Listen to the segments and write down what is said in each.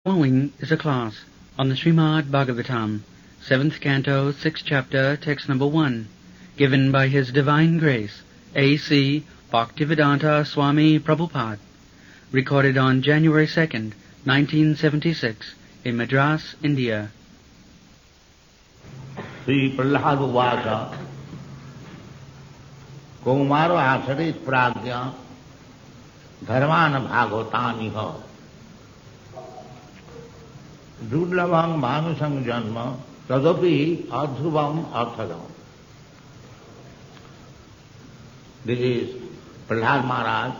Following is a class on the Srimad Bhagavatam, 7th Canto, 6th Chapter, Text number 1, given by His Divine Grace, A.C. Bhaktivedanta Swami Prabhupada, recorded on January 2nd, 1976, in Madras, India. Sri Prahlada Maharaja, Kaumaro Asarit Pragya, Dharmana Bhagavataniha, Dudlavang Manusang Janma, Tadapi Adhruvam Arthadam. This is Prahlada Maharaj,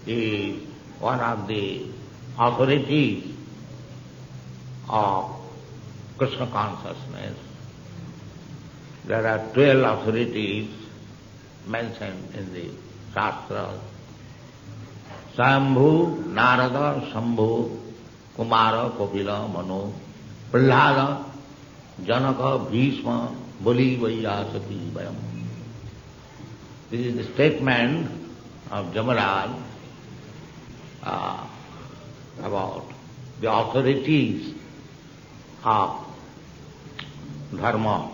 is one of the authorities of Krishna consciousness. There are 12 authorities mentioned in the Shastras. Sambhu, Narada, Shambhu, Kumara, Kapila, Manu, Prahlada, Janaka, Bhishma, Bali, Vaiyasaki, Vayam. This is the statement of Jamaraj about the authorities of Dharma.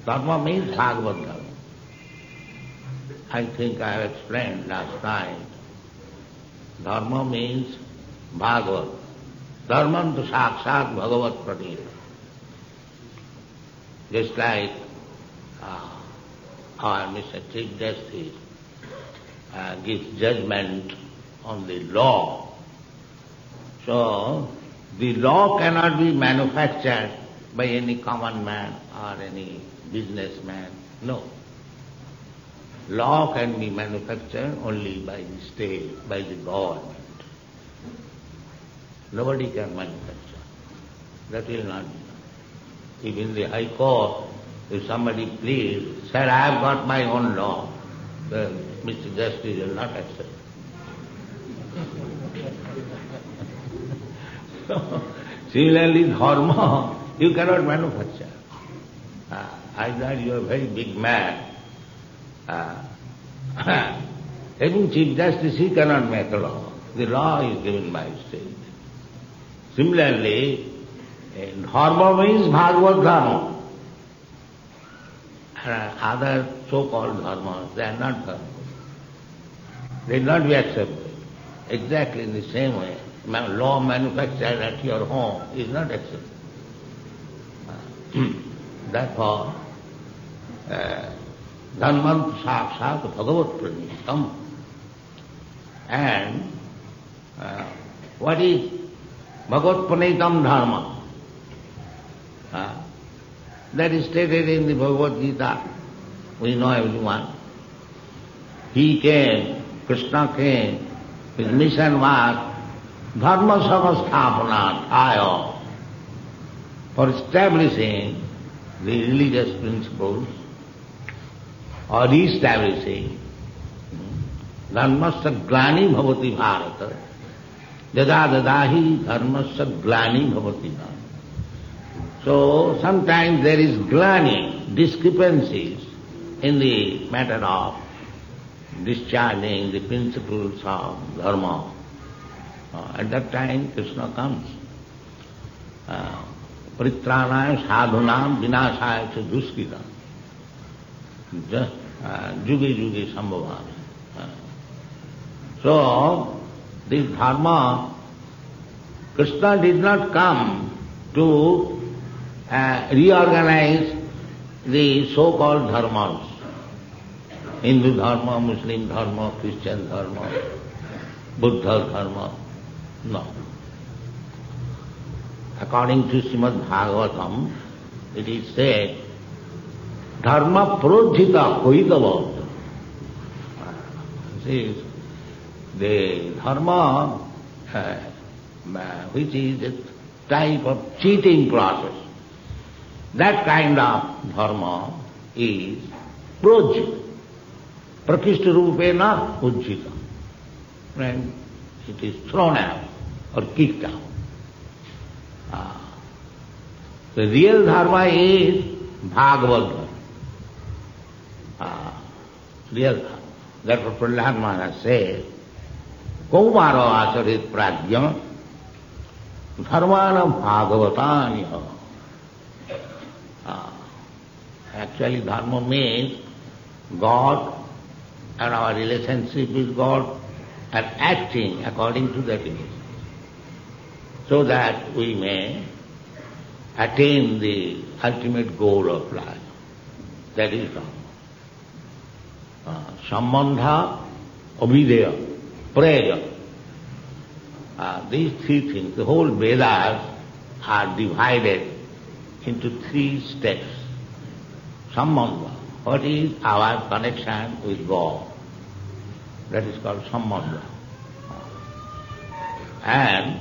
Dharma means Bhagavad Dharma. I think I have explained last night. Dharma means Bhagavad. Dharma to Sakshat Bhagavat Pranita. Just like our Mr. Chief Justice gives judgment on the law. So, the law cannot be manufactured by any common man or any businessman. No. Law can be manufactured only by the state, by the government. Nobody can manufacture. That will not be done. If in the High Court, if somebody pleads, said, I have got my own law, then Mr. Justice will not accept. Similarly, dharma, you cannot manufacture. Either you are a very big man. Having Chief Justice, he cannot make a law. The law is given by state. Similarly, dharma means Bhagavad Dharma. Other so-called dharmas, they are not dharma. They will not be accepted. Exactly in the same way, law manufactured at your home is not accepted. Therefore, Dharma Sakshat Bhagavat Pranitam. And what is Bhagavat Pranitam Dharma? That is stated in the Bhagavad Gita. We know everyone. He came, Krishna came, his mission was Dharma Samasthapanat Aya, for establishing the religious principles or re-establishing Dharmasya glani bhavati bharata, yada dadahi dharmasya glani bhavati bharata. So sometimes there is glani, discrepancies in the matter of discharging the principles of dharma. At that time Krishna comes. Pritranaya sadhunam vinashaya cha duskita. Juge juge sambhavana. So this dharma, Krishna did not come to reorganize the so-called dharmas. Hindu dharma, Muslim dharma, Christian dharma, Buddha dharma. No. According to Srimad Bhagavatam, it is said, dharma prodhita koitava. This is the dharma which is a type of cheating process. That kind of dharma is projita. Prakishta rupena ujjita. And it is thrown out or kicked out. The real dharma is Bhagavad Dharma. Real dharma. That's what Prahlada Maharaja says. Kaumaro asarit prajna Dharmana Bhagavatanya. Actually, dharma means God and our relationship with God and acting according to that image, so that we may attain the ultimate goal of life. That is dharma. Sambandha, Abhideya, Preya. These three things, the whole Vedas are divided into three steps. Sambandha, what is our connection with God? That is called Sambandha. And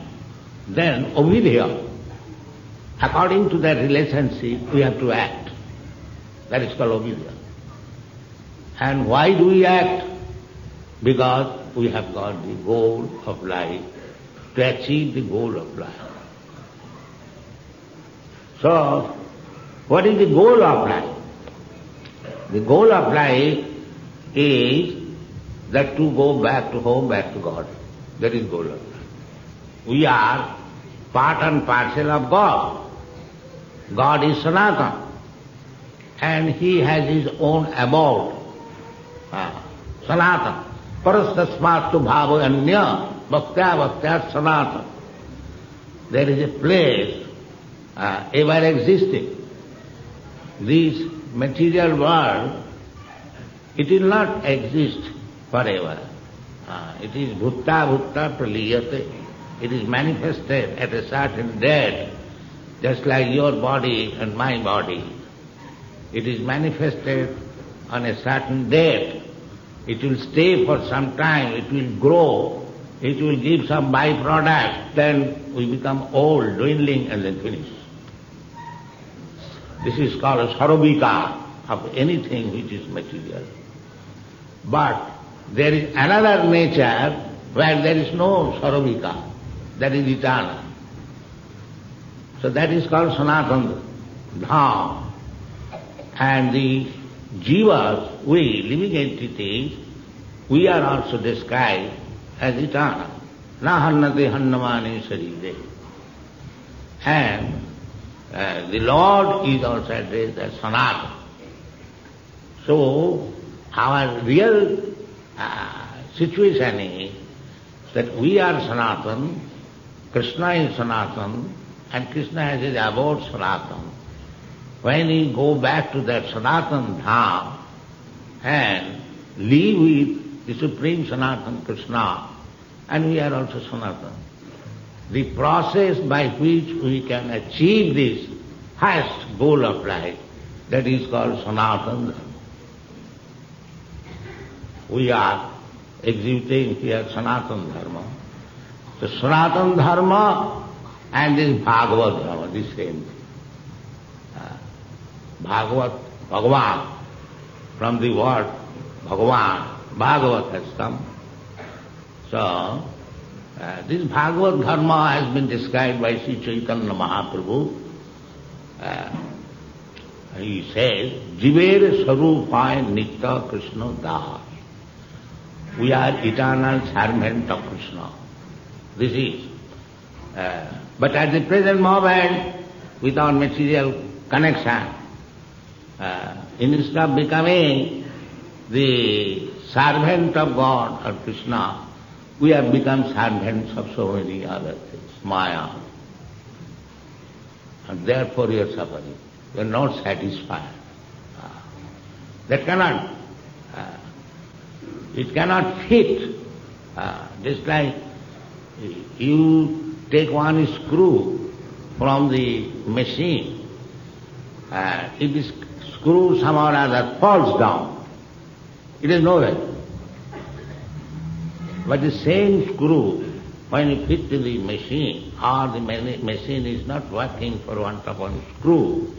then Abhideya. According to that relationship, we have to act. That is called Abhideya. And why do we act? Because we have got the goal of life, to achieve the goal of life. So, what is the goal of life? The goal of life is that to go back to home, back to God. That is goal of life. We are part and parcel of God. God is Sanatana, and He has His own abode. Sanatana. Parastasmastu bhava anya bhaktya bhaktya sanatana. There is a place ever existing. This material world, it will not exist forever. It is bhutta bhutta praliyate. It is manifested at a certain date, just like your body and my body. It is manifested on a certain date. It will stay for some time, it will grow, it will give some byproduct, then we become old, dwindling, and then finish. This is called a sarobhika of anything which is material. But there is another nature where there is no sarobhika, that is eternal. So that is called Sanatana Dham. And the jivas, we, living entities, we are also described as eternal. Na hannate hannamane sarire. And the Lord is also addressed as Sanatana. So, our real situation is that we are Sanatana, Krishna is Sanatana, and Krishna has his abode Sanatana. When we go back to that Sanatana Dham and live with the Supreme Sanatana Krishna, and we are also Sanatana. The process by which we can achieve this highest goal of life, that is called Sanatana Dharma. We are executing here Sanatana Dharma. So Sanatana Dharma and this Bhagavad Dharma, the same. Bhagavat, Bhagavan, from the word Bhagavan, Bhagavat has come. So, this Bhagavad Dharma has been described by Sri Chaitanya Mahaprabhu. He says, Jivere Sarupaya Nitya Krishna Das. We are eternal servant of Krishna. This is. But at the present moment, with our material connection, instead of becoming the servant of God or Krishna, we have become servants of so many other things, Maya. And therefore you are suffering. You are not satisfied. That cannot, it cannot fit. Just like you take one screw from the machine, if the screw somehow or other falls down, it is nowhere. But the same screw, when you fit to the machine, or the machine is not working for want of one screw,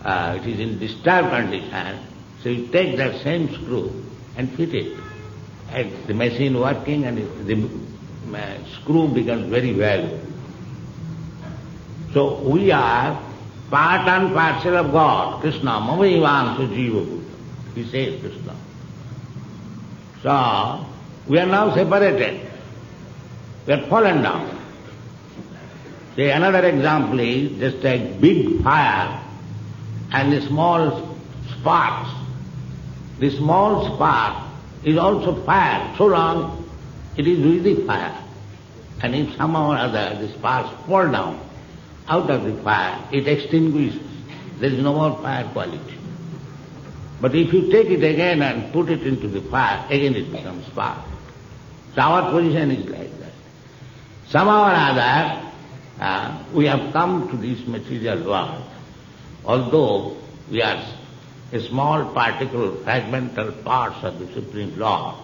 it is in disturbed condition, so you take that same screw and fit it. And the machine working and the screw becomes very well. So we are part and parcel of God, Krishna, Mamaivamsa Jiva Bhuta. He says Krishna. So, we are now separated. We are fallen down. Say another example is just a big fire and the small sparks. The small spark is also fire, so long it is really fire. And if somehow or other the sparks fall down out of the fire, it extinguishes. There is no more fire quality. But if you take it again and put it into the fire, again it becomes spark. So our position is like that. Somehow or other, we have come to this material world, although we are a small particle, fragmental parts of the Supreme Lord.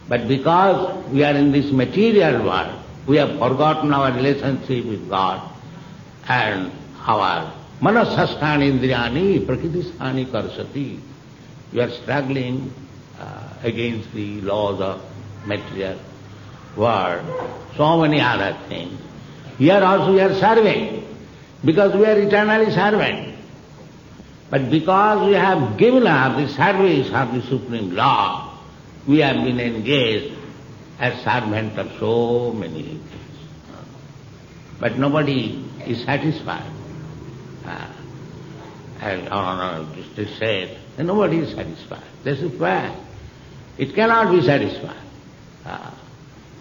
But because we are in this material world, we have forgotten our relationship with God and our manasasthani indriyani prakritisthani karsati. We are struggling against the laws of material world, so many other things. Here also we are serving, because we are eternally servant. But because we have given up the service of the Supreme Lord, we have been engaged as servant of so many things. But nobody is satisfied. As just said, nobody is satisfied. This is fact. It cannot be satisfied.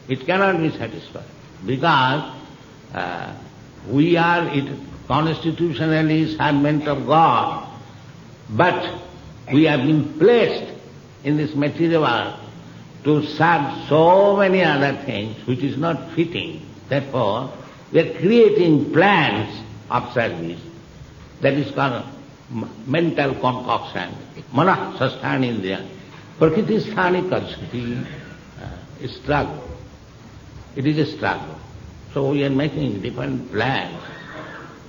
It cannot be satisfied because we are constitutionally servant of God, but we have been placed in this material world to serve so many other things which is not fitting. Therefore, we are creating plans of service. That is called mental concoction. Mana sasthani indriya. Prakriti sthani karsati. Struggle. It is a struggle. So we are making different plans,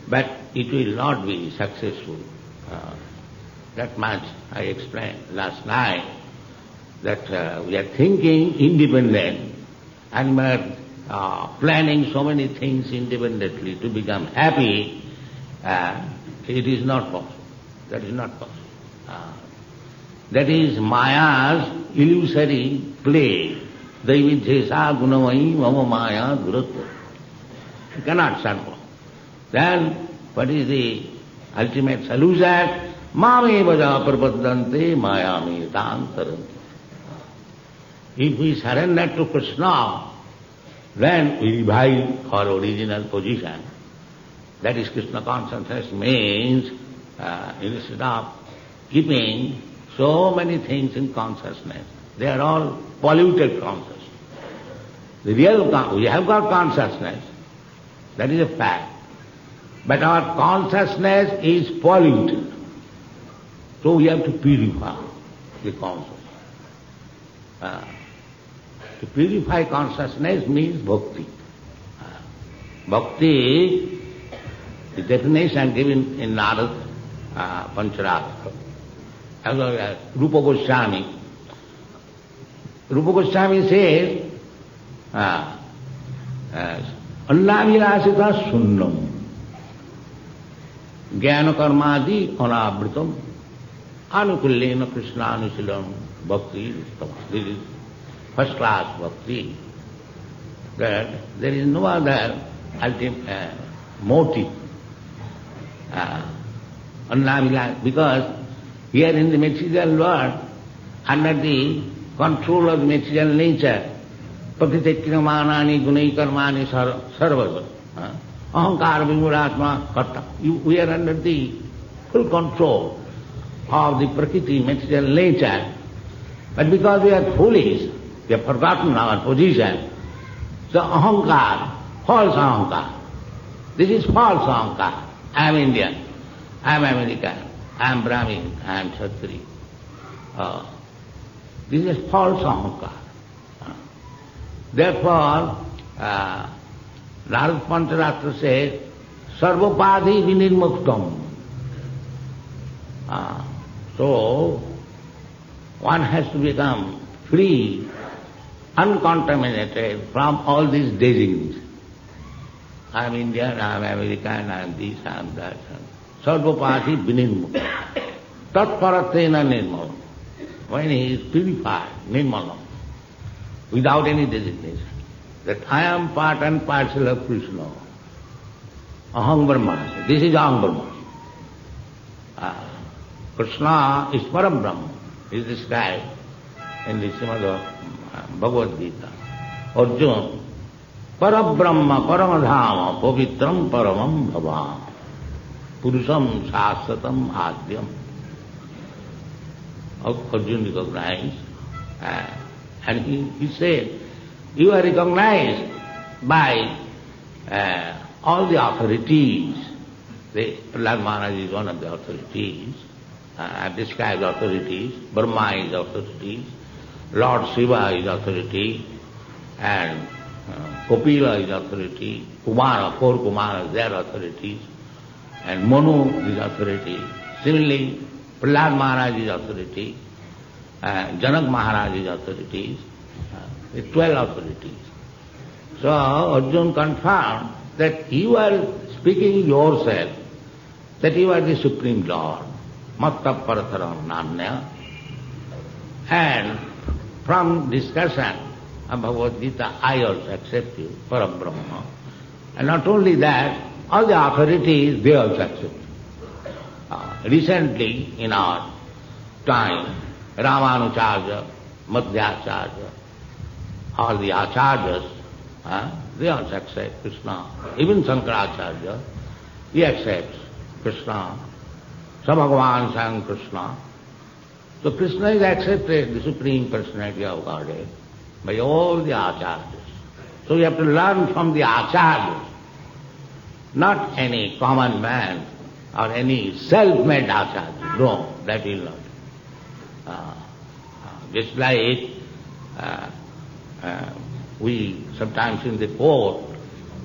but it will not be successful. That much I explained last night, that we are thinking independent and we are planning so many things independently to become happy. It is not possible. That is not possible. That is Maya's illusory play. Daividhesa gunamai mama maya duratva. You cannot serve. Then what is the ultimate solution? Mame vaja prapaddante mayame tantaranti. If we surrender to Krishna, then we revive our original position. That is Krishna consciousness means instead of keeping so many things in consciousness, they are all polluted consciousness. The real, we have got consciousness, that is a fact. But our consciousness is polluted. So we have to purify the consciousness. To purify consciousness means bhakti. Bhakti, the definition given in Narad Pancharatra. Rupa Goswami. Rupa Goswami says, Annavilasita sunnam Jnana karmadi anavritam anukullena krishnanushilam bhakti. This is first class bhakti. That there is no other ultimate motive. Because here in the material world, under the control of the material nature, prakriti-kriyamanani gunai-karmani sarvava, ahankara vimuratma karta. We are under the full control of the prakriti, material nature. But because we are foolish, we have forgotten our position. So ahankar, false ahankar. This is false ahankar. I am Indian, I am American, I am Brahmin, I am Kshatri. This is false ahankar. Therefore, Narad Pancharatra says, Sarvapadhi vinirmuktam. So, one has to become free, uncontaminated from all these designations. I am Indian, I am American, I am this, I am that. Sarvapadhi vinirmuktam. Tatparatena nirmalam. When he is purified, nirmalam, without any designation, that I am part and parcel of Krishna. Aham Brahma. This is Aham Brahma. Krishna is Parabrahma. He is described in the Srimad Bhagavad Gita. Arjuna, Parabrahma Paramadhama Pavitram Paramam Bhavam Purusham Shastratam Adyam. Arjuna recognized, and he said, you are recognized by all the authorities. Prahlada Maharaja is one of the authorities. I have described authorities. Brahma is authority, Lord Shiva is authority, and Kapila is authority, Kumara, 4 Kumaras, they are authorities, and Manu is authority. Similarly, Prahlada Maharaja is authority, Janak Maharaj is authority, 12 authorities. So Arjuna confirmed that you are speaking yourself, that you are the Supreme Lord, Matta Parataram Namnya. And from discussion of Bhagavad Gita, I also accept you, Parabrahma. And not only that, all the authorities, they also accept. Recently, in our time, Ramanucharya, Madhyacharya, all the acharyas, they also accept Krishna. Even Shankaracharya, he accepts Krishna. So Bhagavan sang Krishna. So Krishna is accepted, the Supreme Personality of Godhead, by all the acharyas. So we have to learn from the acharyas, not any common man or any self-made acharya. No, that will not. Just like we sometimes in the court,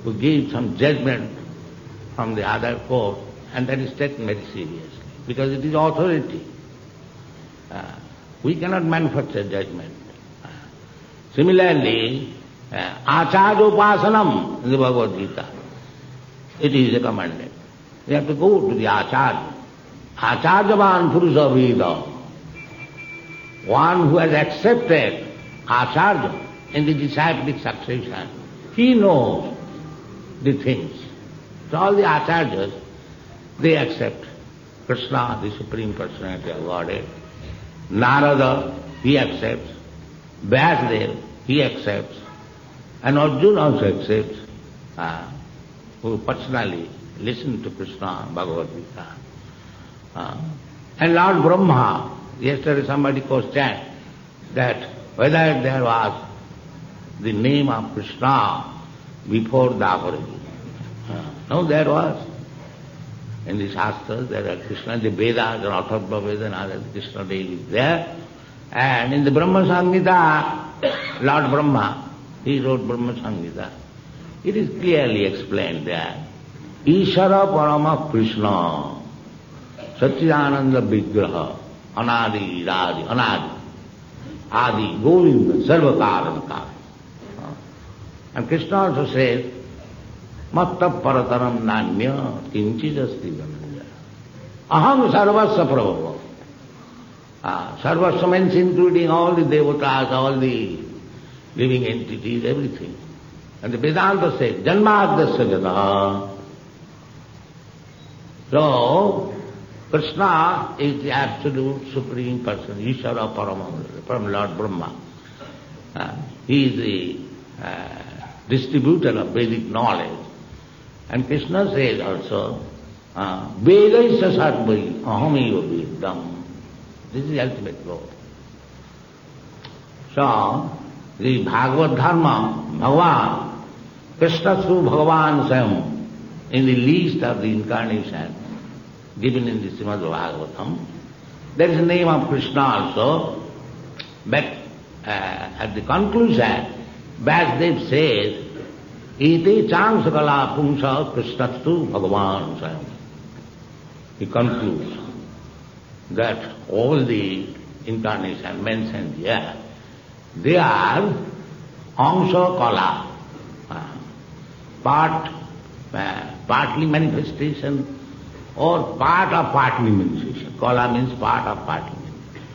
we give some judgment from the other court, and that is taken very seriously, because it is authority. We cannot manufacture judgment. Similarly, acharya upasanam in the Bhagavad Gita, it is recommended. We have to go to the acharya. Acharyavan purusha veda. One who has accepted acharya in the disciplic succession, he knows the things. So all the acharyas, they accept Krishna, the Supreme Personality of Godhead. Narada, he accepts. Vyasadeva, he accepts. And Arjuna also accepts, who personally listened to Krishna, Bhagavad Gita. And Lord Brahma, yesterday somebody questioned that whether there was the name of Krishna before Davaragi. No, there was. In the Shastras, there are Krishna, the Vedas, the Atharva Veda and other, Krishna name is there. And in the Brahma Samhita, Lord Brahma, he wrote Brahma Samhita. It is clearly explained there. Ishara Parama Krishna, Satchidananda Vigraha, Anadi, Radi, Anadi, Adi, Govinda, Sarvakaranaka. And Krishna also says, Matta Parataram Nanya Kinchidasti Dhananja. Aham Sarvasya Prabhava. Sarvasya means including all the devatas, all the living entities, everything. And the Vedanta says, Janmadasya Jataha. So, Krishna is the absolute supreme person, Ishara Parama, from Lord Brahma. He is the distributor of Vedic knowledge. And Krishna says also, Vedaisya Sarvai Ahamiva Vedam. This is the ultimate goal. So, the Bhagavad Dharma, Bhagavan, Krishna through Bhagavan Swayam, in the least of the incarnation, given in the Srimad Bhagavatam, there is a name of Krishna also, but at the conclusion, Vyasadeva says, Iti changsakala pumsa krishnastu bhagavan swayam. He concludes that all the incarnations mentioned here, they are amsa kala, partly manifestation or part of partly manifestation. Kala means part of partly manifestation.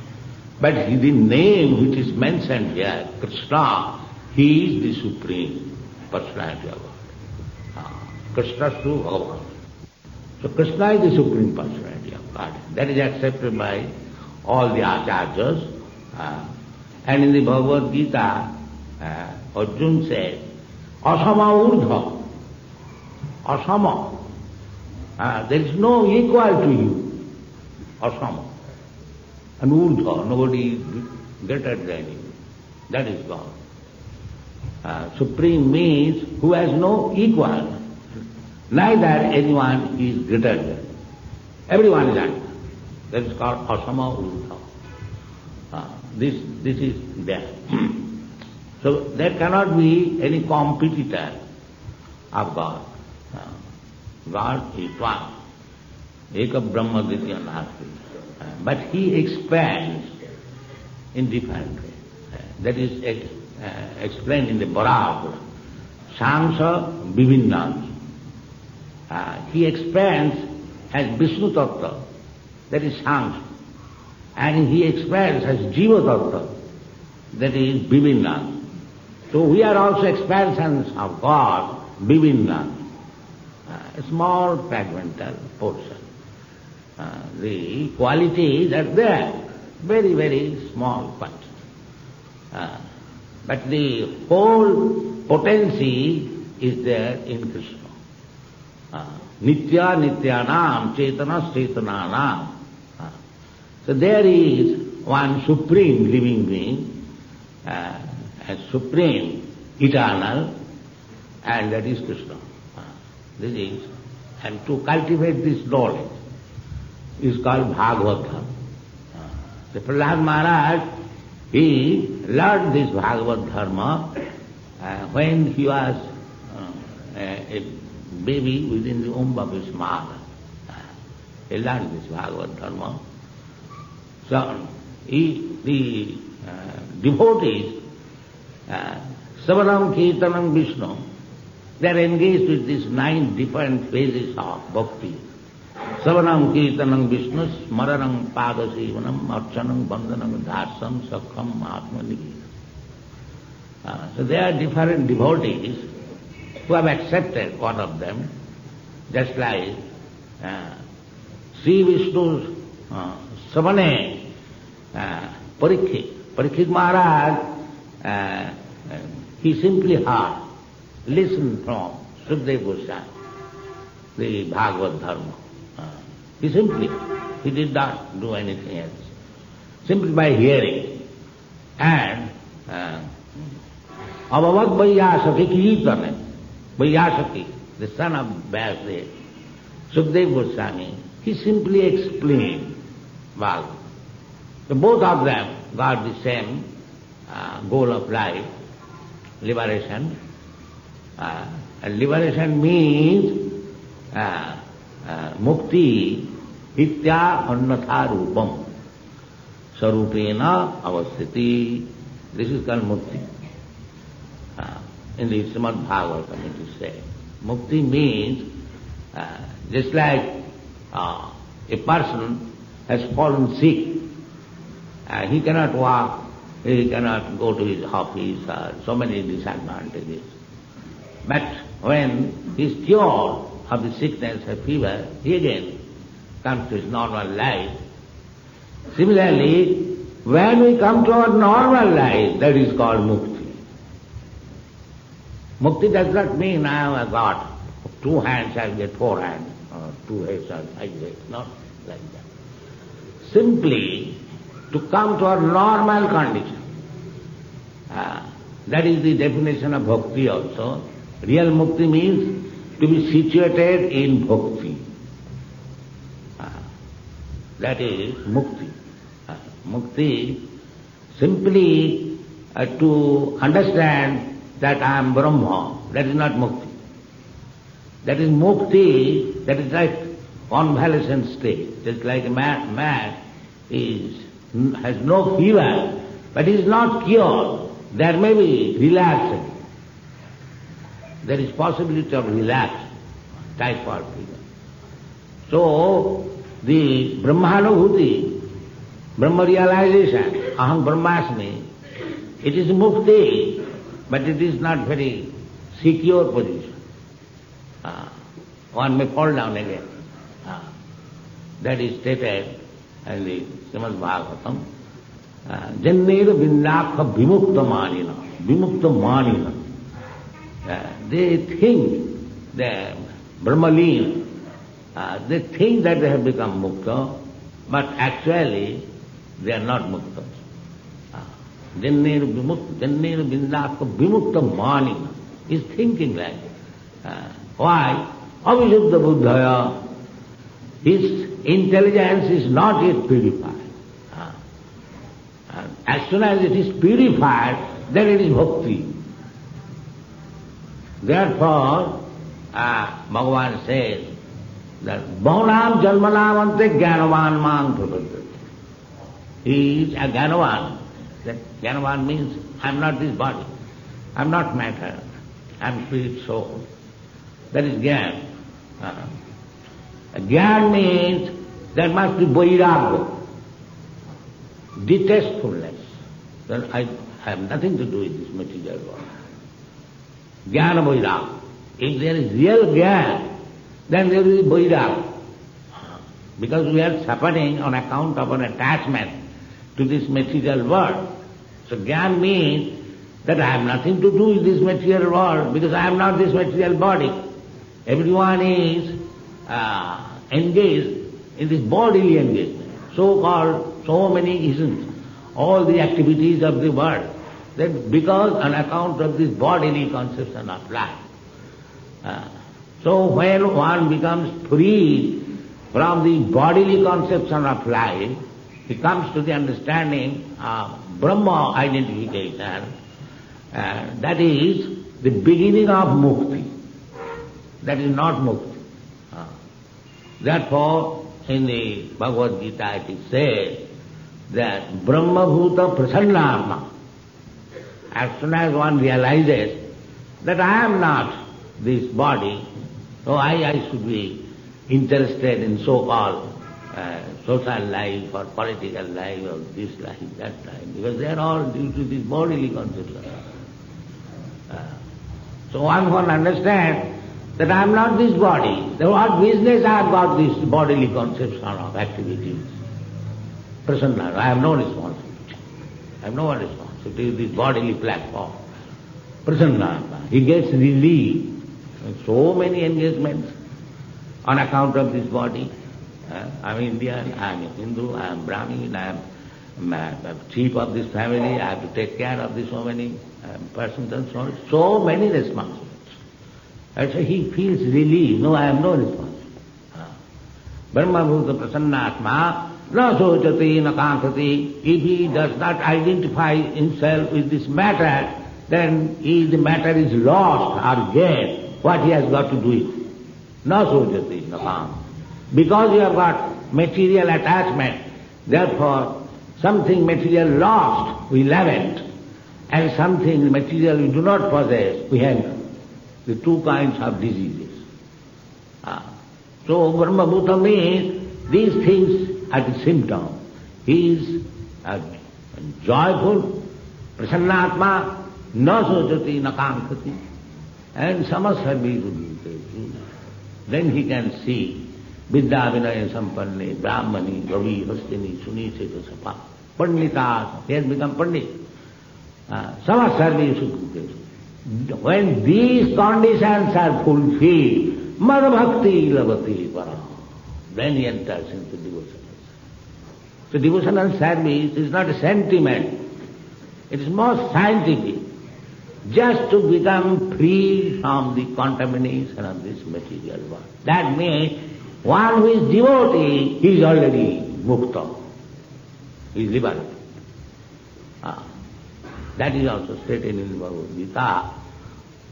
But the name which is mentioned here, Krishna, he is the Supreme Personality of God. Krishnastu Bhagavan. So Krishna is the Supreme Personality of God. That is accepted by all the acharyas. And in the Bhagavad Gita, Arjuna said, Asama Urdha. Asama. There is no equal to you. Asama. And Urdha, nobody is greater than you. That is God. Supreme means who has no equal. Neither anyone is greater than. Everyone is equal. That is called Asama Urdha. This is there. So there cannot be any competitor of God. God is one. Eka Brahma Ditya Nasti. But He expands in different ways. That is explained in the Bharata. Samsa Vivinnans. He expands as Vishnu Tattva. That is Samsa. And He expands as Jiva Tattva. That is Vivinnans. So we are also expansions of God, Vivinnans. A small fragmental portion. The qualities are there, very, very small quantity. But the whole potency is there in Krishna. Nitya Nityanam, Chetanas Chetananam. So there is one supreme living being, a supreme, eternal, and that is Krishna. This is, and to cultivate this knowledge is called Bhagavad Dharma. The Prahlada Maharaja, he learned this Bhagavad Dharma when he was a baby within the womb of his mother. He learned this Bhagavad Dharma. So the devotees, Savanam Kirtanam Vishnu, they are engaged with these 9 different phases of bhakti. Savanam Kirtanam Vishnu, Smaranam Padasivanam, Archanam Bandhanam Dharsam Sakham Atmanigi. So there are different devotees who have accepted one of them, just like Sri Vishnu's Savane Parikshit. Parikshit Maharaj, he simply heard, listened from Sukadeva Goswami, the Bhagavad Dharma. He did not do anything else. Simply by hearing. And Abhavad Vaiyasaki Kirtana, Vaiyasaki, the son of Vyasdev, Sukadeva Goswami, he simply explained Bhagavad. So both of them got the same goal of life, liberation. And liberation means mukti itya annatha rupam sarupena avasthiti. This is called mukti. In the Srimad Bhagavatam it is said. Mukti means just like a person has fallen sick, he cannot walk, he cannot go to his office, so many disadvantages. But when he is cured of the sickness or fever, he again comes to his normal life. Similarly, when we come to our normal life, that is called mukti. Mukti does not mean I have got 2 hands, I will get 4 hands, or 2 heads, or 5 heads, not like that. Simply to come to our normal condition. That is the definition of bhakti also. Real mukti means to be situated in bhakti. That is mukti. Mukti simply to understand that I am Brahma, that is not mukti. That is mukti, that is like convalescent state. Just like a man has no fever, but is not cured. There may be relaxation. There is possibility of relaxation, typhoid fever. So, the Brahmanubhuti, Brahma realization, Aham Brahmasmi, it is mukti, but it is not very secure position. one may fall down again. That is stated in the Srimad Bhagavatam. Jannera Vindakha Vimukta Manina. Vimukta Manina. They think that Brahmalina, they think that they have become mukta, but actually they are not muktas. Jannera Vindakha Vimukta Manina is thinking like that. Why? Avisuddha Buddhaya. His intelligence is not yet purified. As soon as it is purified, then it is bhakti. Therefore, Bhagavan says that Bhavanam Jalmanam Ante Gyanavan Man Prapadyate. He is a Gyanavan. That Gyanavan means I am not this body, I am not matter, I am spirit soul. That is Gyan. Gyan means there must be vairagya, detestfulness. Then I have nothing to do with this material world. Jnana vairagya. If there is real Gyan, then there will be vairagya. Because we are suffering on account of an attachment to this material world. So Gyan means that I have nothing to do with this material world because I am not this material body. Everyone is engaged in this bodily engagement, so-called, so many isms, all the activities of the world, that because on account of this bodily conception of life. So when one becomes free from the bodily conception of life, he comes to the understanding of Brahma identification, that is the beginning of mukti. That is not mukti. Therefore, in the Bhagavad Gita it is said that Brahma Bhuta Prasannatma. As soon as one realizes that I am not this body, so I should be interested in so-called social life or political life or this life, that life, because they are all due to this bodily conception. So one understands that I am not this body. Then what business I have got this bodily conception of activities? Prasanna, I have no responsibility. I have no responsibility to this bodily platform. Prasanna, he gets relief. So many engagements on account of this body. I am Indian, I am Hindu, I am Brahmin, I am chief of this family, I have to take care of this so many persons and so on. So many responsibilities. And so he feels relief. No, I am no responsibility. Brahma Bhuta Prasannatma na sochati na kankati. If he does not identify himself with this matter, then the matter is lost or gained. What he has got to do it? Na sochati na kankati. Because you have got material attachment, therefore something material lost, we lament, and something material we do not possess, we have the two kinds of diseases. So Brahma Bhuta means these things are the symptom. He is joyful, prasannatma, na sojati na kankati, and samasarvi. Then he can see Vidya Vinaya Sampanne, Brahmani, Gavi, Hastini, Suni, Seta, Sapa, Pandita, he has become Pandit. Samasarvi Sukhutesu. When these conditions are fulfilled, Madhbhakti Lavati Para, then he enters into devotional service. So devotional service is not a sentiment, it is more scientific, just to become free from the contamination of this material world. That means one who is devotee, he is already mukta, he is liberated. That is also stated in the Bhagavad Gita,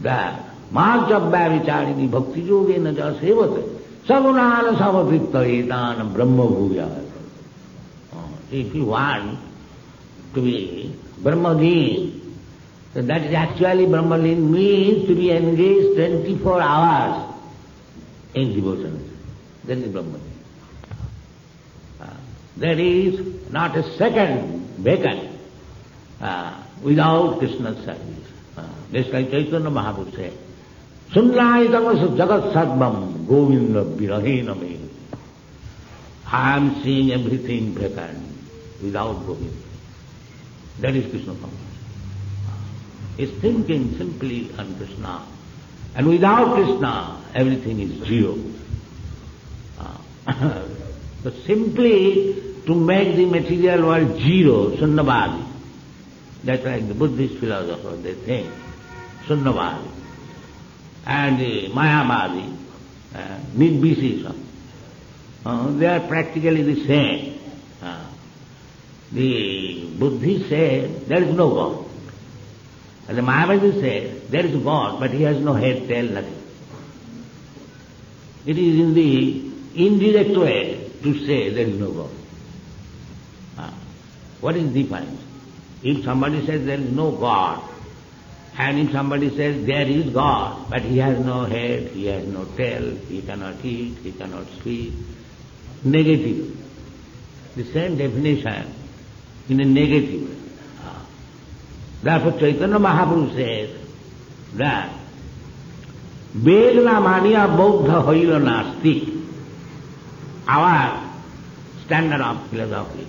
that Marchabhya vicharini bhakti yogena ja sevate sagunana samapritta etana brahma bhuya. If you want to be Brahmalin, so that is actually Brahmalin means to be engaged 24 hours in devotion. That is Brahmalin. There is not a second vacant without Krishna's service. Just like Chaitanya Mahaprabhu said, Sunnaitamasa jagat sarvam govinda virahena me. I am seeing everything vacant without Govinda. That is Krishna consciousness. Is thinking simply on Krishna. And without Krishna, everything is zero. So simply to make the material world zero, Sunnavadi. That's like the Buddhist philosophers, they think. Sunnavadi. And the Mayavadi, Nirvishesha. They are practically the same. The Buddhists say there is no God. And the Mayavadi says there is God, but he has no head, tail, nothing. It is in the indirect way to say there is no God. What is the difference? If somebody says there is no God, and if somebody says there is God, but he has no head, he has no tail, he cannot eat, he cannot sleep, negative. The same definition in a negative way. Therefore Chaitanya Mahaprabhu says that Vedana mania Bauddha hoila nasti. Our standard of philosophy,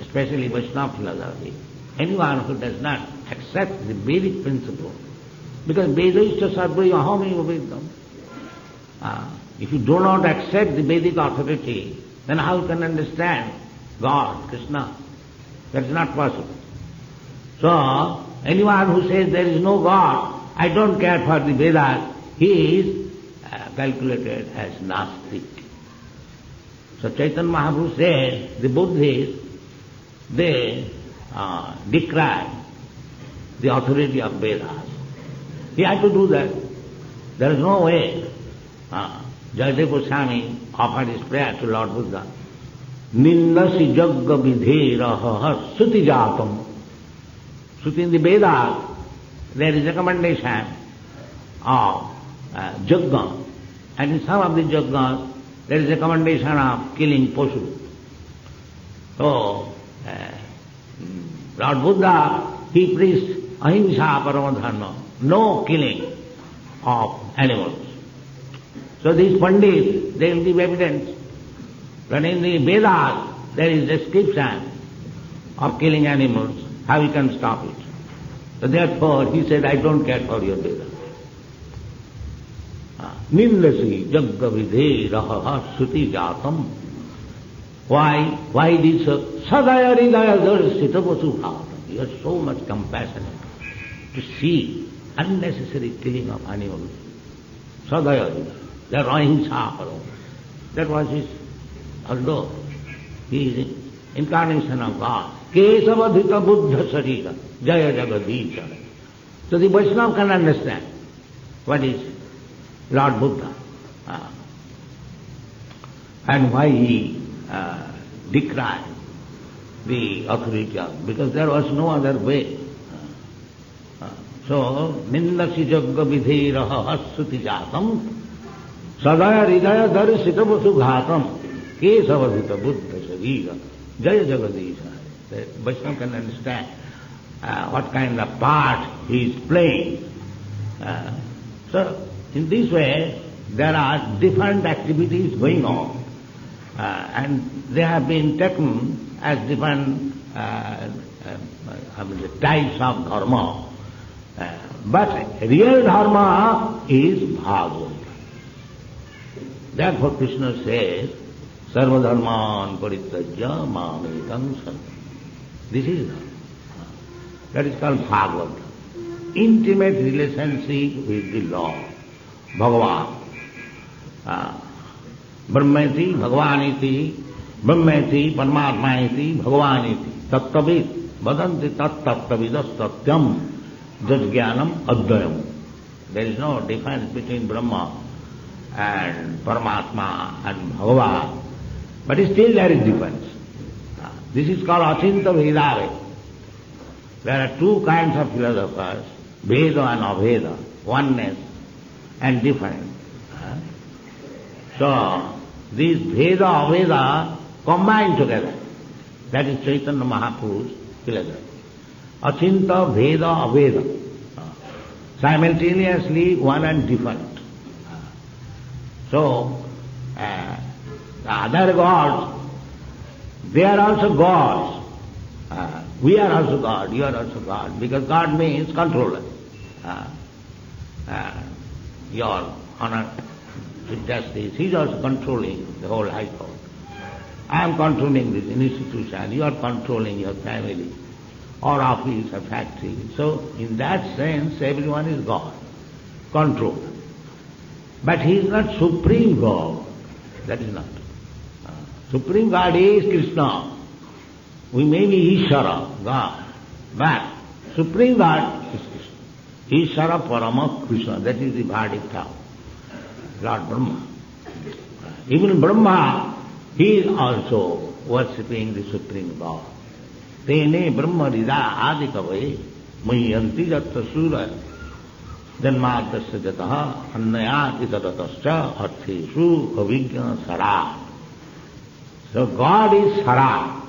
especially Vaishnava philosophy, anyone who does not accept the Vedic principle, because Vedaischa sarvai aham eva vedam. If you do not accept the Vedic authority, then how you can understand God, Krishna? That is not possible. So, anyone who says there is no God, I don't care for the Vedas, he is calculated as Nastik. So Chaitanya Mahaprabhu says, the Buddhists, they decry the authority of Vedas. He had to do that. There is no way. Jayadeva Goswami offered his prayer to Lord Buddha. Nindasi jagga vidheraha suti jatam. Suti in the Vedas, there is a recommendation of jagga. And in some of the jaggas, there is a recommendation of killing Pashu. So, Lord Buddha, he preached ahimsa paramadharma, no killing of animals. So these Pandits, they will give evidence that in the Vedas there is description of killing animals, how you can stop it. So therefore he said, I don't care for your Vedas. Nindasi jagga vidhe raha suti jatam. Why it is so? Sadaya ridaya darsita vasu bhavatam. You are so much compassionate to see unnecessary killing of animals. Sadaya ridaya. They are ahimsa param. That was his, although he is incarnation of God. Kesavadhita buddha sarira jaya jagadisha. So the Vaishnava can understand what is Lord Buddha and why he decried the authority of, because there was no other way. So, nindasi jagga vidheraha asuti jatam sadaya ridaya darsita vasu ghatam kesavadhita buddha sarira jaya jagadisha. The Vaishnava can understand what kind of part he is playing. So, in this way, there are different activities going on, and they have been taken as different types of dharma. But real dharma is Bhagavad. Therefore Krishna says, Sarva dharman parityajya mamekam sarvam. This is dharma. That is called Bhagavad. Intimate relationship with the Lord. Bhagavan. Brahmeti, Bhagavaniti, Brahmeti, Paramatmaiti, Bhagavaniti. Tattavid, Vadanti tattavidas satyam, jajnanam advayam. There is no difference between Brahma and Paramatma and Bhagavan. But still there is difference. This is called Achinta Vedave. There are two kinds of philosophers, Veda and Aveda, oneness and different. So, these Veda, Aveda combined together. That is Chaitanya Mahaprabhu's philosophy. Achinta, Veda, Aveda. simultaneously one and different. So, the other gods, they are also gods. We are also God, you are also God, because God means controller. Your honor, Chief Justice, he is also controlling the whole High Court. I am controlling this institution, you are controlling your family, or office or factory. So, in that sense, everyone is God, controller. But he is not Supreme God. That is not. Supreme God is Krishna. We may be Ishvara, God, but Supreme God is Krishna. Ishvara Parama Krishna, that is the verdict of Lord Brahma. Even Brahma, he is also worshipping the Supreme God. Tene Brahma Rida Adikavai Mayanti Jatta Sura Janmadasya Jataha Annayati Tadatascha Artheshu Avijna Sara. So God is Sara.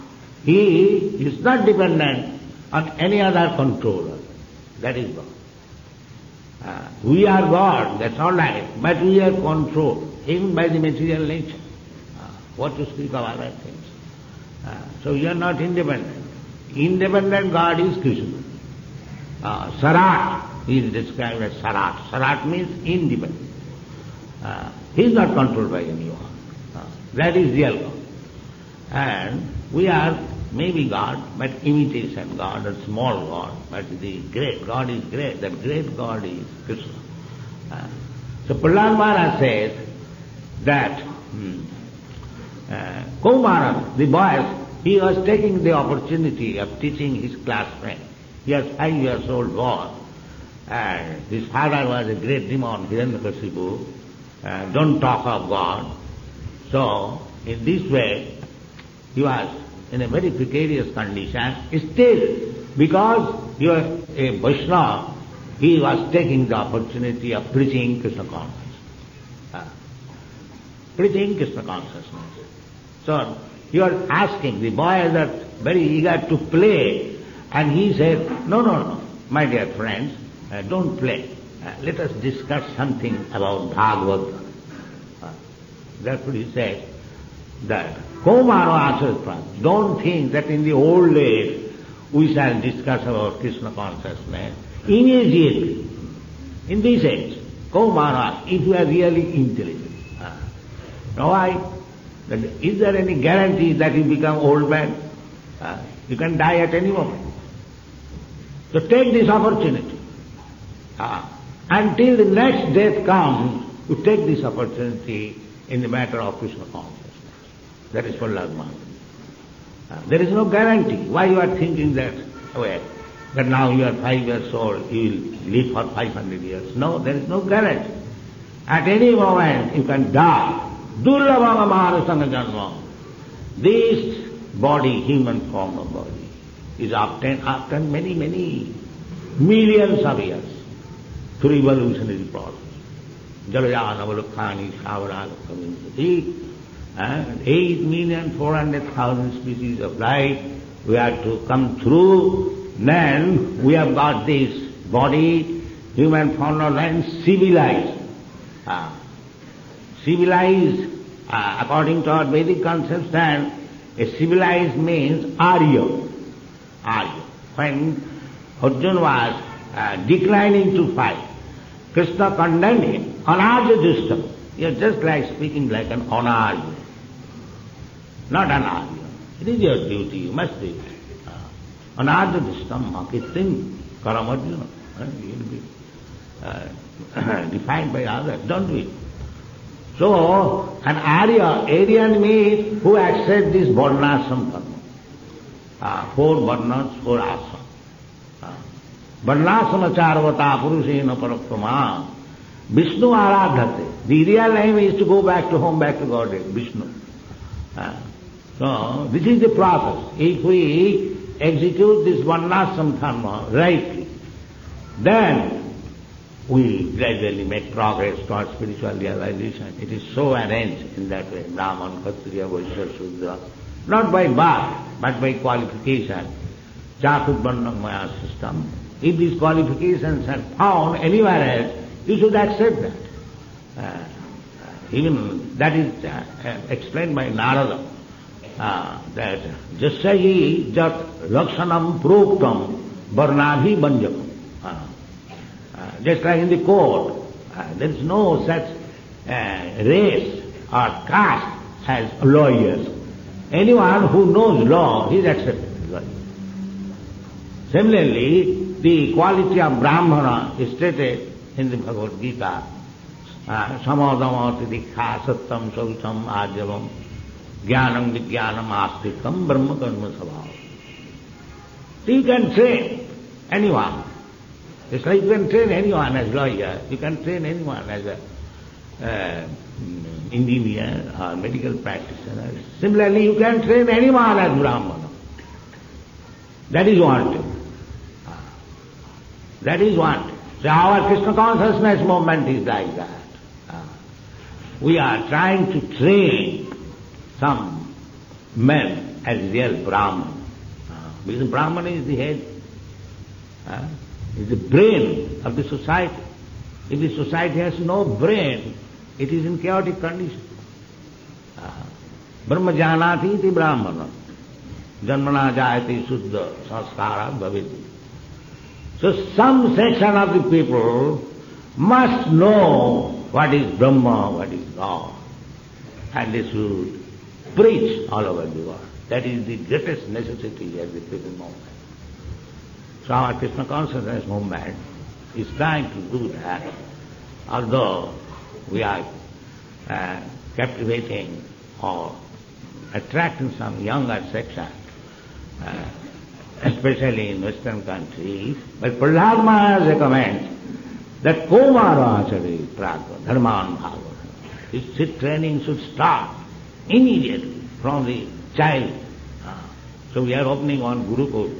He is not dependent on any other controller. That is God. We are God, that's all right, but we are controlled even by the material nature. What to speak of other things? So you are not independent. Independent God is Krishna. Sarat, he is described as Sarat. Sarat means independent. He is not controlled by anyone. That is real God. And we are maybe God, but imitation God, a small God, but the great God is great. That great God is Krishna. So Prahlada Maharaja says that Kumara, the boy, he was taking the opportunity of teaching his classmate. He was 5 years old boy, and his father was a great demon, Hiranyakashipu. Don't talk of God. So, in this way, he was in a very precarious condition. Still, because he was a Vaishnava, he was taking the opportunity of preaching Krishna consciousness. Preaching Krishna consciousness. So, he was asking, the boy was very eager to play, and he said, no, my dear friends, don't play. Let us discuss something about Bhagavad. Therefore he said that, Komaro Asastra, don't think that in the old days we shall discuss about Krishna consciousness. Immediately, in this age, Komaro, if you are really intelligent. Now why? Is there any guarantee that you become old man? You can die at any moment. So take this opportunity. Until the next death comes, you take this opportunity in the matter of Krishna consciousness. That is Prahlada Maharaja. There is no guarantee. Why you are thinking that way? That now you are 5 years old, you will live for 500 years. No, there is no guarantee. At any moment you can die. Durlabha Maharasana Janma. This body, human form of body, is obtained after many, many millions of years through evolutionary process. Jalayana Valakhani Savaraka community, and 8,400,000 species of life we have to come through. Then we have got this body, human form of life, civilized. Civilized, according to our Vedic conception, a civilized means Arya. Arya. When Arjuna was declining to fight, Krishna condemned him. Anarya Dustam. You are just like speaking like an Anarya. Not Anarya. It is your duty, you must do it. Anarya Dustam Makitim Karam Arjuna. You will be defined by others. Don't do it. So, an Aryan means who accepts this Varnashram karma. 4 Varnas, 4 Ashram. Varnashram Charvata Purushena Parakrama. Vishnu Aradhate. The real aim is to go back to home, back to Godhead, Vishnu. So, this is the process. If we execute this Varnashram karma rightly, then we gradually make progress towards spiritual realization. It is so arranged in that way, Brahman, Kshatriya, Vaishya, Shudra, not by birth, but by qualification. Chaturvarnamaya system, If these qualifications are found anywhere else, you should accept that. Even that is explained by Narada, that jasayi jat lakshanam proktam varnabhi banjakam. Just like in the court, there is no such race or caste as lawyers. Anyone who knows law, he is accepted. Similarly, the quality of Brahmana is stated in the Bhagavad Gita. Samadama tidikha sattam sautam ajavam jnanam vijnanam astikam brahma karma sabhava. You can train anyone. It's like you can train anyone as lawyer, you can train anyone as a engineer or medical practitioner. Similarly, you can train anyone as Brahmana. That is wanted. That is wanted. So our Krishna consciousness movement is like that. We are trying to train some men as real Brahman. Because Brahman is the head, is the brain of the society. If the society has no brain, it is in chaotic condition. Brahma janati iti brahmana. Janmana jayati suddha sanskara bhaviti. So some section of the people must know what is Brahma, what is God. And they should preach all over the world. That is the greatest necessity of the present moment. So our Krishna consciousness movement is trying to do that, although we are captivating or attracting some younger section, especially in Western countries. But Prahlada Maharaja recommends that Kaumara Achari Pragya Dharman Bhava. This training should start immediately from the child. So we are opening one Gurukul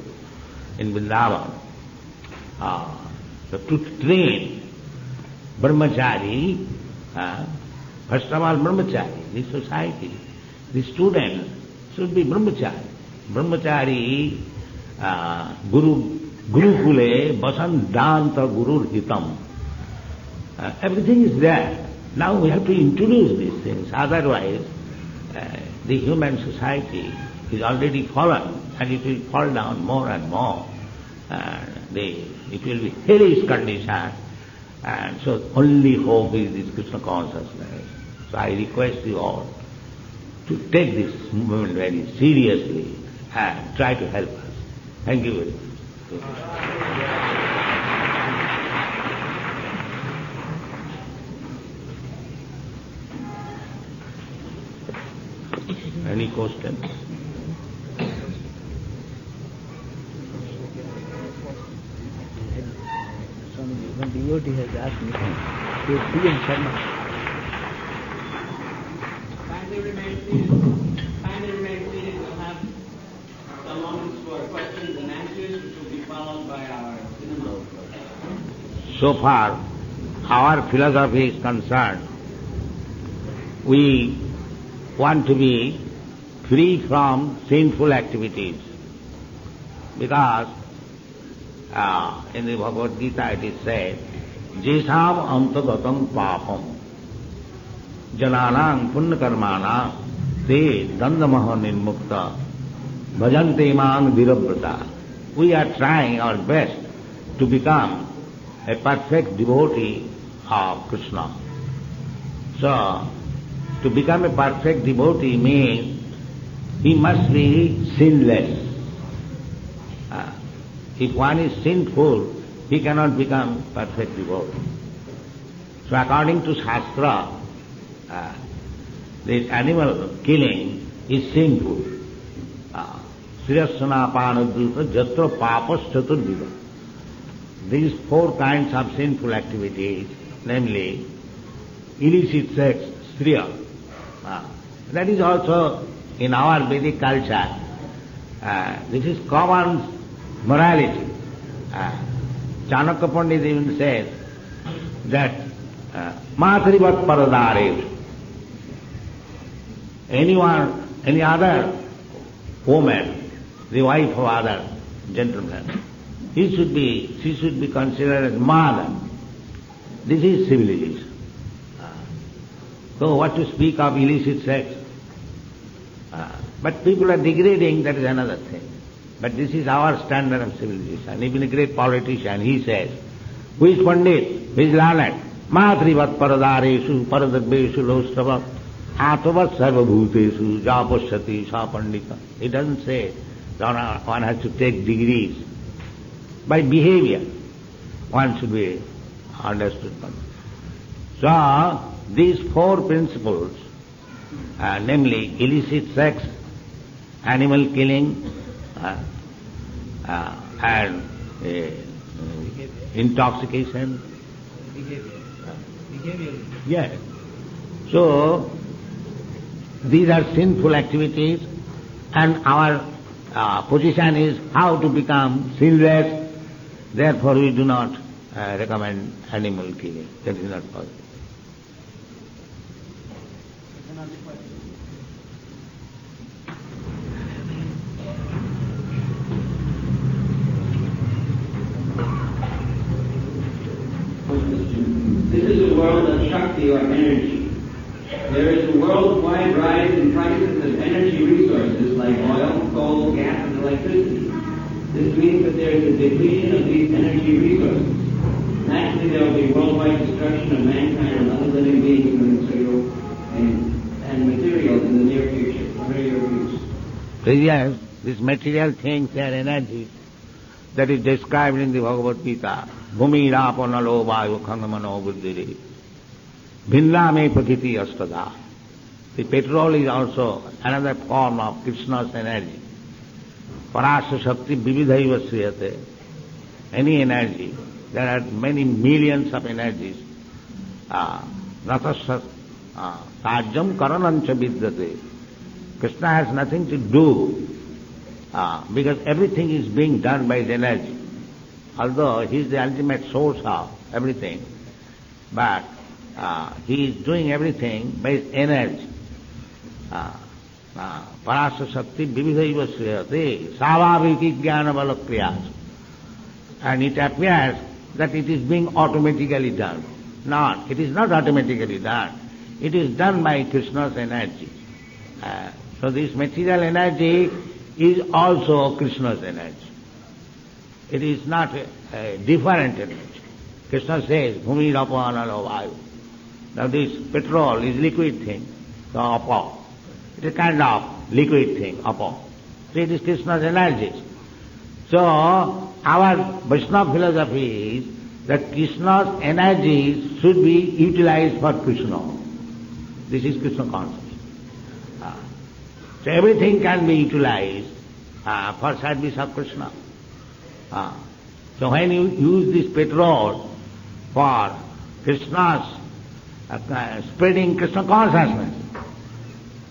in Vrindavan. So to train Brahmachari, first of all Brahmachari, the society, the students should be Brahmachari. Brahmachari Gurukule Basandanta Gurur Hitam. Everything is there. Now we have to introduce these things, otherwise the human society is already fallen and it will fall down more and more. It will be hellish condition, and so only hope is this Krishna consciousness. So I request you all to take this movement very seriously and try to help us. Thank you very much. Any questions? One devotee has asked me to PM Sharma. Kindly remain seated. We'll have some moments for questions and answers, which will be followed by our cinema. So far, our philosophy is concerned, we want to be free from sinful activities, because in the Bhagavad Gita it is said, Jesam antagatam papam jananang punya karmana te dandamaha nirmukta bhajante man virabrata. We are trying our best to become a perfect devotee of Krishna. So, to become a perfect devotee means he must be sinless. If one is sinful, he cannot become perfect devotee. So according to Shastra, this animal killing is sinful. Sriyasana panadruta jatra papas chaturvida. These four kinds of sinful activities, namely illicit sex, striya. That is also in our Vedic culture. This is common morality. Chanakya Pandit even says that Matrivat Paradarev. Any other woman, the wife of other gentlemen, she should be considered as mother. This is civilization. So what to speak of illicit sex? But people are degrading, that is another thing. But this is our standard of civilization. Even a great politician, he says, who is Pandit, who is learned, Matrivat paradareshu paradarbeshu lostavat atavat sarvabhutesu japashati sa pandita. He doesn't say that one has to take degrees. By behavior, one should be understood. So, these four principles, namely illicit sex, animal killing, and intoxication. Behavior. Yes. So, these are sinful activities, and our position is how to become sinless. Therefore, we do not recommend animal killing. That is not possible. This is a world of Shakti or energy. There is a worldwide rise in prices of energy resources like oil, coal, gas, and electricity. This means that there is a depletion of these energy resources. Naturally, there will be worldwide destruction of mankind and other living beings and material in the near future. What are your views? Yes, these material things, they are energies. That is described in the Bhagavad Gita. Bhumi rapo nalo vayu khangamano buddhiri. Bhinname prakriti astada. The petrol is also another form of Krishna's energy. Parasya Shakti vividhaiva sriyate. Any energy. There are many millions of energies. Natasya sajjam karanancha vidyate. Krishna has nothing to do because everything is being done by his energy. Although he is the ultimate source of everything, but he is doing everything by his energy. Parasya Shakti vividhaiva sriyate savaviki jnana bala kriyas. And it appears that it is being automatically done. Not, it is not automatically done. It is done by Krishna's energy. So this material energy is also Krishna's energy. It is not a different energy. Krishna says, Bhumi rapanalo vayu. Now this petrol is liquid thing, so apo. It is kind of liquid thing, apo. So it is Krishna's energy. So our Vaishnava philosophy is that Krishna's energies should be utilized for Krishna. This is Krishna consciousness. So everything can be utilized for service of Krishna. So when you use this petrol for Krishna's spreading Krishna consciousness,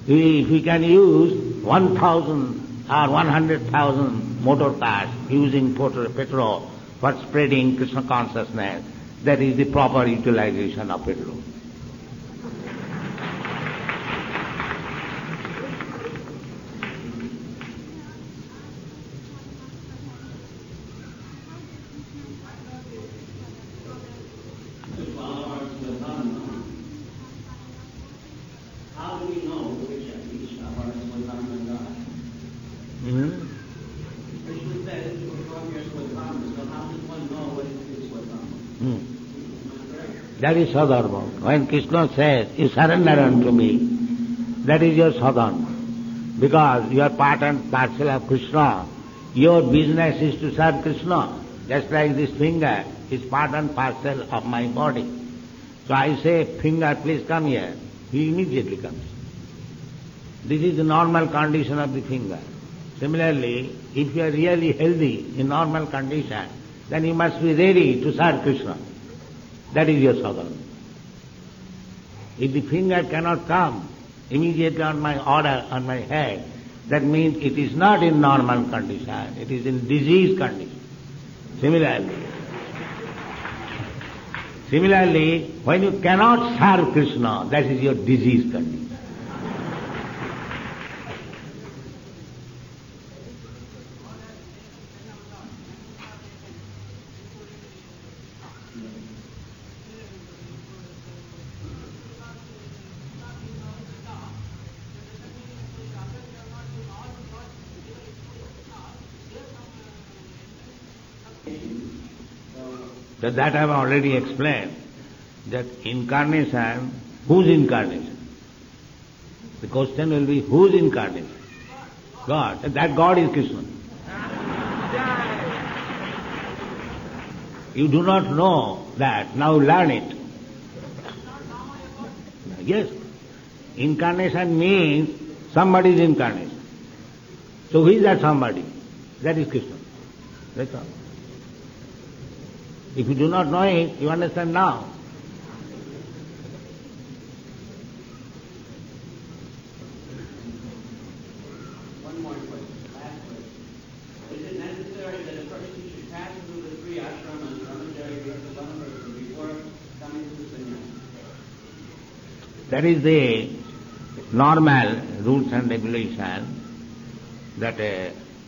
if we can use 1,000 or 100,000 motor cars using petrol for spreading Krishna consciousness, that is the proper utilization of petrol. How do we know which of these are Swadharma and God? Krishna says to perform your Swadharma, so how does one know what is Swadharma? That is Swadharma. When Krishna says, you surrender unto me, that is your Swadharma. Because you are part and parcel of Krishna. Your business is to serve Krishna. Just like this finger is part and parcel of my body. So I say, finger, please come here. He immediately comes. This is the normal condition of the finger. Similarly, if you are really healthy in normal condition, then you must be ready to serve Krishna. That is your sadhana. If the finger cannot come immediately on my order, on my head, that means it is not in normal condition, it is in disease condition. Similarly, when you cannot serve Krishna, that is your disease condition. So that I have already explained, that incarnation, whose incarnation? The question will be, whose incarnation? God. That God is Krishna. You do not know that, now learn it. Yes, incarnation means somebody's incarnation. So who is that somebody? That is Krishna. That's all. If you do not know it, you understand now. One more question, last question. Is it necessary that a person should pass through the three ashramas, brahmacharya, grihastha, vanaprastha, before coming to sannyasa? That is the normal rules and regulations that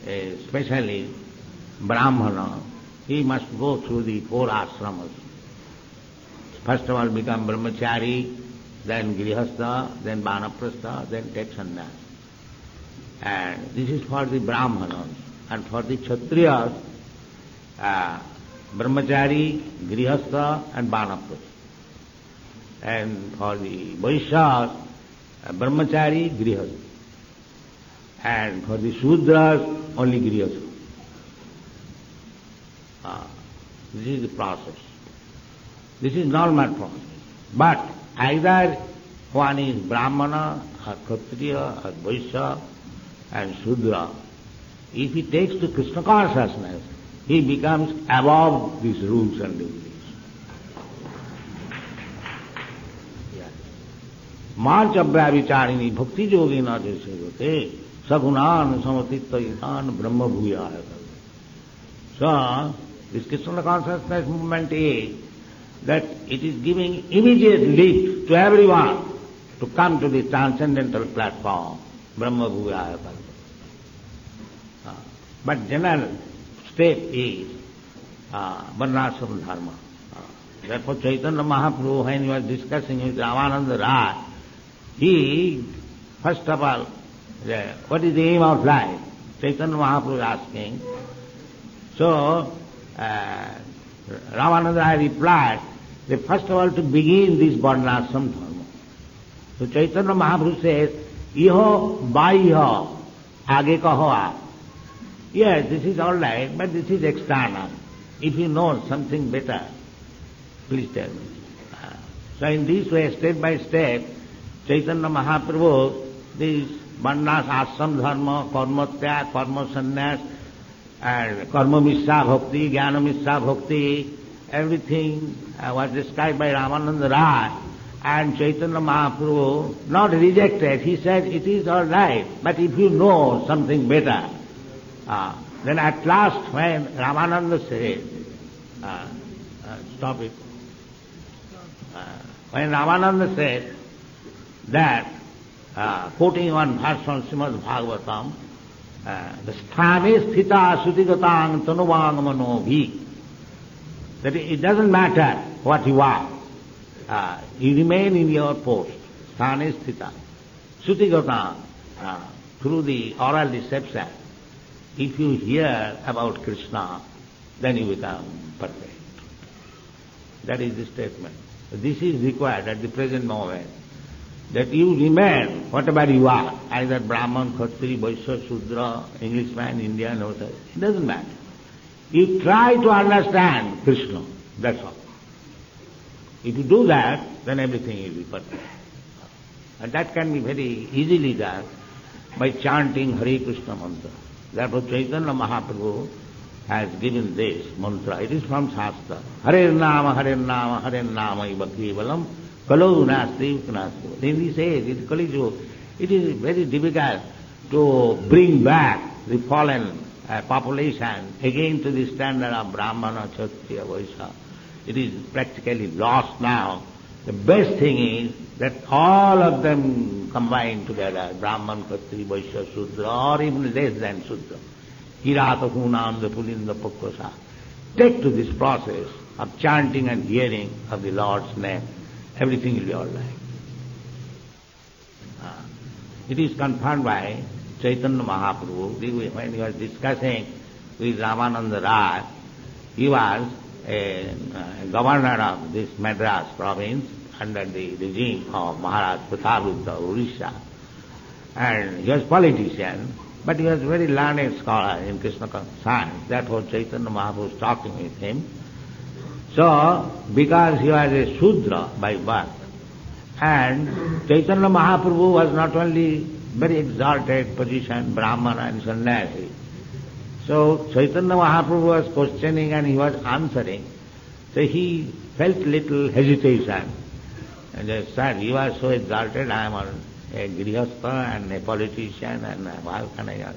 especially Brahmana, he must go through the four ashramas. First of all become brahmachari, then grihastha, then vanaprastha, then take sannyas. And this is for the Brahmanas. And for the Kshatriyas, brahmachari, grihastha and vanaprastha. And for the Vaishyas, brahmachari, grihastha. And for the Shudras, only grihastha. This is the process. This is normal process. But either one is Brahmana, or Kshatriya, or Vaishya, and Shudra. If he takes to Krishna consciousness, he becomes above these rules and regulations. Marchabhya vicharini bhakti yogina jasevote sagunan samatittayitan brahma bhuyaya. So, this Krishna consciousness movement is that it is giving immediate lift to everyone to come to the transcendental platform, Brahma Bhuyaya. But general step is Varnashram Dharma. Therefore Chaitanya Mahaprabhu, when he was discussing with Ramananda Raj, he, first of all, what is the aim of life? Chaitanya Mahaprabhu is asking. So, Ramananda Raj replied, that first of all to begin this Varnashram Dharma. So Chaitanya Mahaprabhu says, Iho baiho age kaho aap. Yes, this is all right, but this is external. If you know something better, please tell me. So in this way, step by step, Chaitanya Mahaprabhu, this Varnas Ashram Dharma, Karma Tyak, Karma Sannyas, and Karma Mishra Bhakti, Jnana Mishra Bhakti, everything was described by Ramananda Raj, and Chaitanya Mahaprabhu not rejected. He said, it is all right, but if you know something better, then at last when Ramananda said, stop it. When Ramananda said that, quoting one verse from Srimad Bhagavatam, the sthane sthita sutigatang tanuvang manobhi, that it doesn't matter what you are, you remain in your post, sthane sthita, sutigatang, through the oral deception. If you hear about Krishna, then you become perfect. That is the statement. This is required at the present moment, that you remain whatever you are, either Brahman, Khatri, Vaishya, Shudra, Englishman, Indian, or whatever. It doesn't matter. You try to understand Krishna, that's all. If you do that, then everything will be perfect. And that can be very easily done by chanting Hare Krishna mantra. Therefore Chaitanya Mahaprabhu has given this mantra. It is from Shastra. Hare Nama, Hare Nama, Hare Nama iva kevalam kalau nasti nasti. Then he says, in Kali Yuga, it is very difficult to bring back the fallen population again to the standard of Brahmana, Kshatriya, Vaishya. It is practically lost now. The best thing is that all of them combine together, Brahman, Khatri, Vaishya, Shudra, or even less than Shudra. Hirata, Hunanda, Pulinda, Pakkasa. Take to this process of chanting and hearing of the Lord's name. Everything will be all right. It is confirmed by Chaitanya Mahaprabhu. When he was discussing with Ramananda Raj, he was a governor of this Madras province under the regime of Maharaj Prahlada of Orissa. And he was politician, but he was very learned scholar in Krishna science. That was Chaitanya Mahaprabhu was talking with him. So, because he was a Shudra by birth, and Chaitanya Mahaprabhu was not only very exalted position, Brahmana and Sannyasi. So Chaitanya Mahaprabhu was questioning and he was answering. So he felt little hesitation. And they said, you are so exalted, I am a grihastha and a politician and how can I?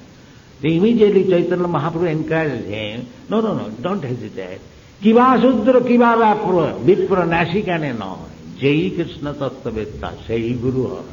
So immediately Chaitanya Mahaprabhu encouraged him, no, don't hesitate. Kiva Sudra Kiva Vipra Nashikane no. Jai Krishna Tattvavedta, Sei Guru.